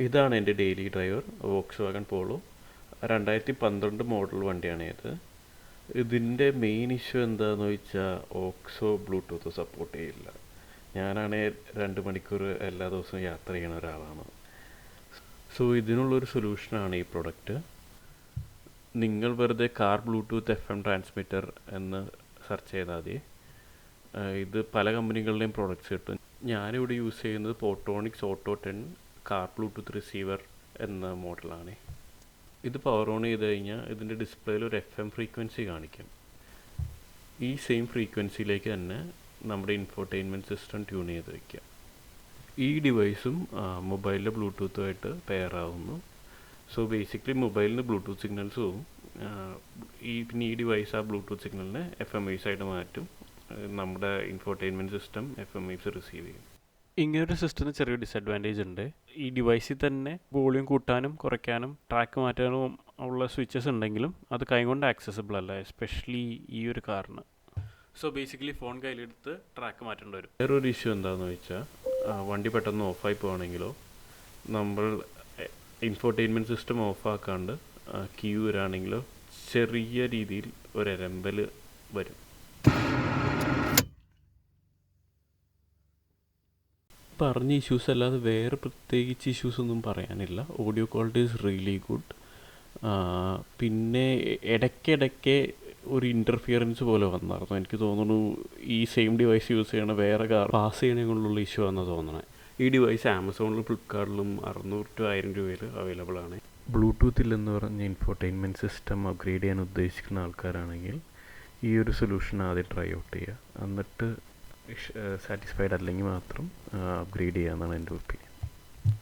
ഇതാണ് എൻ്റെ daily driver Volkswagen Polo 2012 model വണ്ടിയാണ് ഇത്. ഇതിൻ്റെ മെയിൻ ഇഷ്യൂ എന്താണെന്ന് ചോദിച്ചാൽ ഓക്സോ ബ്ലൂടൂത്ത് സപ്പോർട്ട് ചെയ്യില്ല. ഞാനാണെങ്കിൽ 2 മണിക്കൂർ എല്ലാ ദിവസവും യാത്ര ചെയ്യുന്ന ഒരാളാണ്. സോ ഇതിനുള്ളൊരു സൊല്യൂഷനാണ് ഈ പ്രൊഡക്റ്റ്. നിങ്ങൾ വെറുതെ കാർ ബ്ലൂടൂത്ത് FM ട്രാൻസ്മിറ്റർ എന്ന് സെർച്ച് ചെയ്താൽ മതി. ഇത് പല കമ്പനികളുടെയും പ്രൊഡക്ട്സ് കിട്ടും. ഞാനിവിടെ യൂസ് ചെയ്യുന്നത് പോട്ടോണിക്സ് ഓട്ടോ 10 കാർ ബ്ലൂടൂത്ത് റിസീവർ എന്ന മോഡലാണ്. ഇത് പവർ ഓൺ ചെയ്ത് കഴിഞ്ഞാൽ ഇതിൻ്റെ ഡിസ്പ്ലേയിൽ ഒരു FM ഫ്രീക്വൻസി കാണിക്കും. ഈ സെയിം ഫ്രീക്വൻസിയിലേക്ക് തന്നെ നമ്മുടെ ഇൻഫോർടൈൻമെൻറ്റ് സിസ്റ്റം ട്യൂൺ ചെയ്ത് വയ്ക്കുക. ഈ ഡിവൈസും മൊബൈലിലെ ബ്ലൂടൂത്തുമായിട്ട് പെയർ ആവുന്നു. സോ ബേസിക്കലി മൊബൈലിൽ നിന്ന് ബ്ലൂടൂത്ത് സിഗ്നൽസ് പോവും. പിന്നെ ഈ ഡിവൈസ് ആ ബ്ലൂടൂത്ത് സിഗ്നലിനെ FM വേവ്സ് ആയിട്ട് മാറ്റും. നമ്മുടെ infotainment system FM waves receive ചെയ്യും. ഇങ്ങനൊരു സിസ്റ്റത്തിന് ചെറിയ ഡിസഡ്വാൻറ്റേജ് ഉണ്ട്. ഈ ഡിവൈസിൽ തന്നെ വോളിയം കൂട്ടാനും കുറയ്ക്കാനും ട്രാക്ക് മാറ്റാനും ഉള്ള സ്വിച്ചസ് ഉണ്ടെങ്കിലും അത് കൈകൊണ്ട് ആക്സസിബിൾ അല്ല, എസ്പെഷ്യലി ഈ ഒരു കാറിന്. സോ ബേസിക്കലി ഫോൺ കയ്യിലെടുത്ത് ട്രാക്ക് മാറ്റേണ്ടി വരും. വേറൊരു ഇഷ്യൂ എന്താണെന്ന് വെച്ചാൽ വണ്ടി പെട്ടെന്ന് ഓഫായി പോകണമെങ്കിലോ നമ്മൾ ഇൻഫോർടൈൻമെൻറ്റ് സിസ്റ്റം ഓഫാക്കാണ്ട് കീ വരാണെങ്കിലോ ചെറിയ രീതിയിൽ ഒരു എരമ്പൽ വരും. പറഞ്ഞ ഇഷ്യൂസ് അല്ലാതെ വേറെ പ്രത്യേകിച്ച് ഇഷ്യൂസ് ഒന്നും പറയാനില്ല. Audio quality is really good. പിന്നെ ഇടയ്ക്കിടയ്ക്ക് ഒരു ഇൻ്റർഫിയറൻസ് പോലെ വന്നായിരുന്നു. എനിക്ക് തോന്നുന്നു ഈ സെയിം ഡിവൈസ് യൂസ് ചെയ്യണ വേറെ കാർ പാസ് ചെയ്യണേ കൊണ്ടുള്ള ഇഷ്യൂ ആണെന്ന് തോന്നണേ. ഈ ഡിവൈസ് ആമസോണിലും ഫ്ലിപ്കാർട്ടിലും 600 to 1000 രൂപയിൽ അവൈലബിൾ ആണ്. ബ്ലൂടൂത്തില്ലെന്ന് പറഞ്ഞ ഇൻഫോർടൈൻമെൻറ്റ് സിസ്റ്റം അപ്ഗ്രേഡ് ചെയ്യാൻ ഉദ്ദേശിക്കുന്ന ആൾക്കാരാണെങ്കിൽ ഈ ഒരു സൊല്യൂഷൻ ആദ്യം ട്രൈ ഔട്ട് ചെയ്യുക. എന്നിട്ട് സാറ്റിസ്ഫൈഡ് അല്ലെങ്കിൽ മാത്രം അപ്ഗ്രേഡ് ചെയ്യാമെന്നാണ് എൻ്റെ ഒപ്പീനിയൻ.